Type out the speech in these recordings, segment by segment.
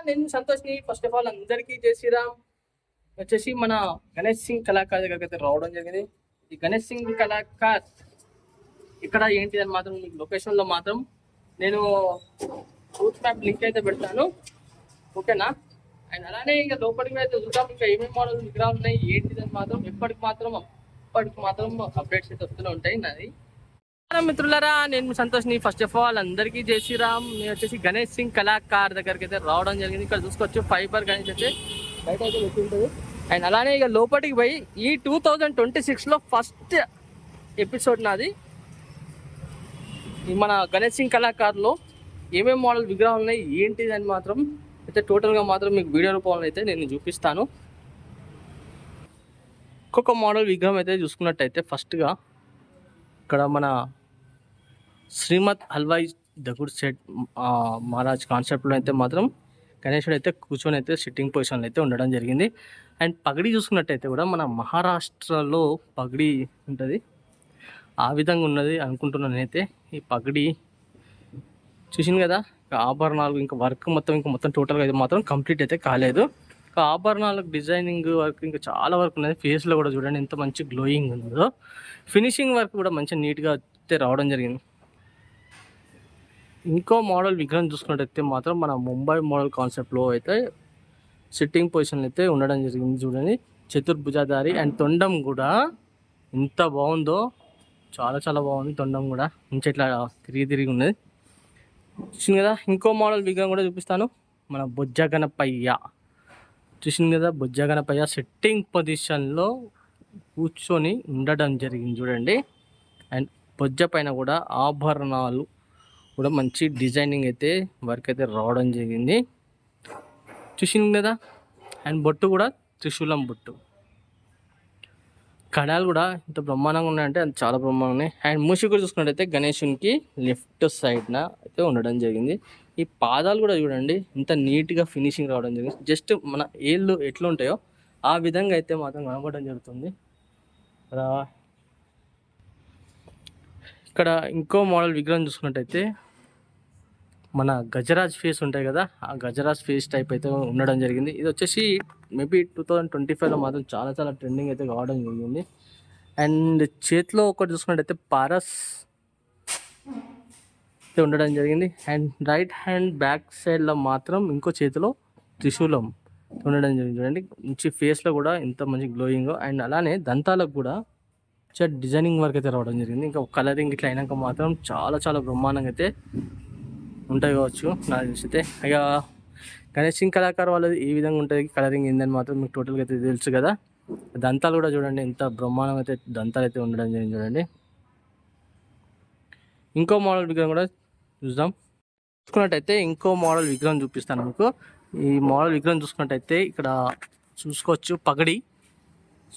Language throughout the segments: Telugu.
నేను సంతోష్ని. ఫస్ట్ ఆఫ్ ఆల్ అందరికీ జై శ్రీరామ్. వచ్చేసి మన గణేష్ సింగ్ కళాకార్ దగ్గరికి అయితే రావడం జరిగింది. ఈ గణేష్ సింగ్ కళాకార్ ఇక్కడ ఏంటి అని మాత్రం మీకు లొకేషన్లో మాత్రం నేను రూట్ మ్యాప్ లింక్ అయితే పెడతాను, ఓకేనా? అండ్ అలానే ఇంకా లోపలికి అయితే చూద్దాం ఇంకా ఏమేమి మోడల్ విగ్రహాలు ఉన్నాయి ఏంటిదని మాత్రం ఎప్పటికి మాత్రం అప్డేట్స్ అయితే వస్తూనే ఉంటాయి నాది. మిత్రులారా, నేను సంతోష్ని. ఫస్ట్ ఆఫ్ ఆల్ అందరికీ జై శ్రీరామ్. నేను వచ్చేసి గణేష్ సింగ్ కళాకార్ దగ్గరికి అయితే రావడం జరిగింది. ఇక్కడ చూసుకోవచ్చు ఫైబర్ గణేష్ అయితే బయట అయితే పెట్టి ఉంటుంది. అండ్ అలానే ఇక లోపలికి పోయి ఈ 2026లో ఫస్ట్ ఎపిసోడ్ నాది. మన గణేష్ సింగ్ కళాకార్లో ఏమేమి మోడల్ విగ్రహాలు ఉన్నాయి ఏంటిది అని మాత్రం అయితే టోటల్గా మాత్రం మీకు వీడియో రూపంలో అయితే నేను చూపిస్తాను. ఒక్కొక్క మోడల్ విగ్రహం అయితే చూసుకున్నట్టయితే ఫస్ట్గా ఇక్కడ మన శ్రీమద్ హల్వాయి దగుడ్ సెట్ మహారాజ్ కాన్సెప్ట్లో అయితే మాత్రం గణేశుడు అయితే కూర్చొని అయితే సిట్టింగ్ పొజిషన్లో అయితే ఉండడం జరిగింది. అండ్ పగడి చూసుకున్నట్టయితే కూడా మన మహారాష్ట్రలో పగడి ఉంటుంది, ఆ విధంగా ఉన్నది అనుకుంటున్నాను నేనైతే. ఈ పగడి చూసింది కదా, ఆభరణాలు ఇంకా వర్క్ మొత్తం టోటల్గా అయితే మాత్రం కంప్లీట్ అయితే కాలేదు. ఇంకా ఆభరణాలకు డిజైనింగ్ వర్క్ ఇంకా చాలా వర్క్ ఉన్నది. ఫేస్లో కూడా చూడండి ఎంత మంచి గ్లోయింగ్ ఉందో. ఫినిషింగ్ వర్క్ కూడా మంచి నీట్గా అయితే రావడం జరిగింది. ఇంకో మోడల్ విగ్రహం చూసుకున్నట్టయితే మాత్రం మన ముంబై మోడల్ కాన్సెప్ట్లో అయితే సిట్టింగ్ పొజిషన్లో అయితే ఉండడం జరిగింది. చూడండి చతుర్భుజాధారి. అండ్ తొండం కూడా ఎంత బాగుందో, చాలా బాగుంది. తొండం కూడా మంచి ఇట్లా తిరిగి ఉన్నది, చూసింది కదా. ఇంకో మోడల్ విగ్రహం కూడా చూపిస్తాను. మన బొజ్జ గణపయ్య చూసింది కదా, బొజ్జ గణపయ్య సిట్టింగ్ పొజిషన్లో కూర్చొని ఉండడం జరిగింది చూడండి. అండ్ బొజ్జ పైన కూడా ఆభరణాలు కూడా మంచి డిజైనింగ్ అయితే వర్క్ అయితే రావడం జరిగింది, చూసింది కదా. అండ్ బొట్టు కూడా త్రిశూలం బొట్టు. కడాలు కూడా ఇంత బ్రహ్మాండంగా ఉన్నాయంటే అది చాలా బ్రహ్మాండంగా ఉన్నాయి. అండ్ మూషి కూడా చూసుకున్నట్టయితే గణేశునికి లెఫ్ట్ సైడ్న అయితే ఉండడం జరిగింది. ఈ పాదాలు కూడా చూడండి ఎంత నీట్గా ఫినిషింగ్ రావడం జరిగింది. జస్ట్ మన ఏళ్ళు ఎట్లా ఉంటాయో ఆ విధంగా అయితే మాత్రం కనబడడం జరుగుతుంది. ఇక్కడ ఇంకో మోడల్ విగ్రహం చూసుకున్నట్టయితే మన గజరాజ్ ఫేస్ ఉంటాయి కదా, ఆ గజరాజ్ ఫేస్ టైప్ అయితే ఉండడం జరిగింది. ఇది వచ్చేసి మేబీ 2025లో మాత్రం చాలా ట్రెండింగ్ అయితే కావడం జరిగింది. అండ్ చేతిలో ఒకటి చూసుకున్నట్టయితే పారస్ అయితే ఉండడం జరిగింది. అండ్ రైట్ హ్యాండ్ బ్యాక్ సైడ్లో మాత్రం ఇంకో చేతిలో త్రిశూలం ఉండడం జరిగింది చూడండి. మంచి ఫేస్లో కూడా ఎంత మంచి గ్లోయింగ్. అండ్ అలానే దంతాలకు కూడా డిజైనింగ్ వర్క్ అయితే రావడం జరిగింది. ఇంకా కలరింగ్ ఇట్లా అయినాక మాత్రం చాలా బ్రహ్మాండంగా అయితే ఉంటాయి కావచ్చు నాకు తెలిసితే. ఇక గణేష్ సింగ్ కళాకార్ వాళ్ళది ఈ విధంగా ఉంటుంది కలరింగ్ ఏందని మాత్రం మీకు టోటల్గా అయితే తెలుసు కదా. దంతాలు కూడా చూడండి ఎంత బ్రహ్మాండంగా అయితే దంతాలు అయితే ఉండడం జరిగింది చూడండి. ఇంకో మోడల్ విగ్రహం కూడా చూసుకున్నట్టయితే ఇంకో మోడల్ విగ్రహం చూపిస్తాను మీకు. ఈ మోడల్ విగ్రహం చూసుకున్నట్టయితే ఇక్కడ చూసుకోవచ్చు పగడి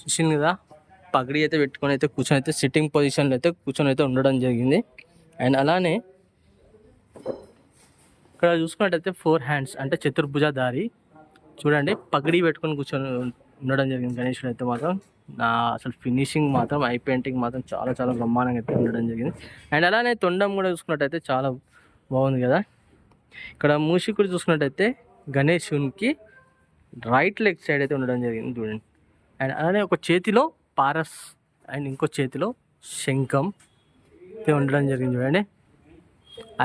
చూసింది కదా, పగడి అయితే పెట్టుకొని అయితే కూర్చొని అయితే సిట్టింగ్ పొజిషన్లో అయితే కూర్చొని అయితే ఉండడం జరిగింది. అండ్ అలానే ఇక్కడ చూసుకున్నట్టయితే 4 హ్యాండ్స్ అంటే చతుర్భుజాధారి చూడండి, పగడి పెట్టుకొని కూర్చొని ఉండడం జరిగింది గణేశుడు అయితే మాత్రం. అసలు ఫినిషింగ్ మాత్రం ఐ పెయింటింగ్ మాత్రం చాలా బ్రహ్మాండంగా అయితే ఉండడం జరిగింది. అండ్ అలానే తొండం కూడా చూసుకున్నట్టయితే చాలా బాగుంది కదా. ఇక్కడ మూషికుడు చూసుకున్నట్టయితే గణేశునికి రైట్ లెగ్ సైడ్ అయితే ఉండడం జరిగింది చూడండి. అండ్ అలానే ఒక చేతిలో పారస్ అండ్ ఇంకో చేతిలో శంఖం అయితే ఉండడం జరిగింది చూడండి.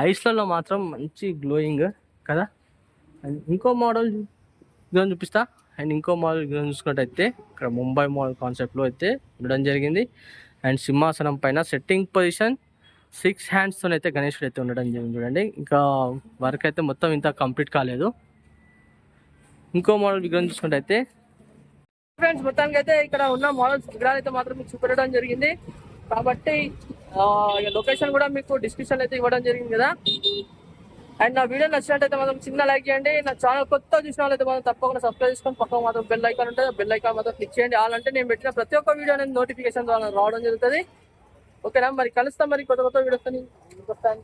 ఐస్లలో మాత్రం మంచి గ్లోయింగ్ కదా. అండ్ ఇంకో మోడల్ విగ్రహం చూపిస్తా. అండ్ ఇంకో మోడల్ విగ్రహం చూసుకున్నట్టయితే ఇక్కడ ముంబై మోడల్ కాన్సెప్ట్లో అయితే ఉండడం జరిగింది. అండ్ సింహాసనం పైన సెట్టింగ్ పొజిషన్ 6 హ్యాండ్స్తో అయితే గణేశుడు అయితే ఉండడం జరిగింది చూడండి. ఇంకా వర్క్ అయితే మొత్తం ఇంత కంప్లీట్ కాలేదు. ఇంకో మోడల్ విగ్రహం చూసుకున్నట్టయితే ఫ్రెండ్స్ మొత్తానికి అయితే ఇక్కడ ఉన్న మోడల్స్ విగ్రహాలు అయితే మాత్రం మీకు చూపెట్టడం జరిగింది. కాబట్టి లొకేషన్ కూడా మీకు డిస్క్రిప్షన్ అయితే ఇవ్వడం జరిగింది కదా. అండ్ నా వీడియో నచ్చినట్టయితే మాత్రం చిన్న లైక్ చేయండి. నా ఛానల్ కొత్త చూసిన వాళ్ళైతే మాత్రం తప్పకుండా సబ్స్క్రైబ్ చేసుకొని పక్కన మాత్రం బెల్ ఐకాన్ ఉంటుంది, బెల్ ఐకాన్ మాత్రం క్లిక్ చేయండి. అలాంటే నేను పెట్టిన ప్రతి ఒక్క వీడియో అనేది నోటిఫికేషన్ ద్వారా రావడం జరుగుతుంది, ఓకేనా. మరి కలుస్తాం మరి కొత్త వీడియోస్ వస్తాను.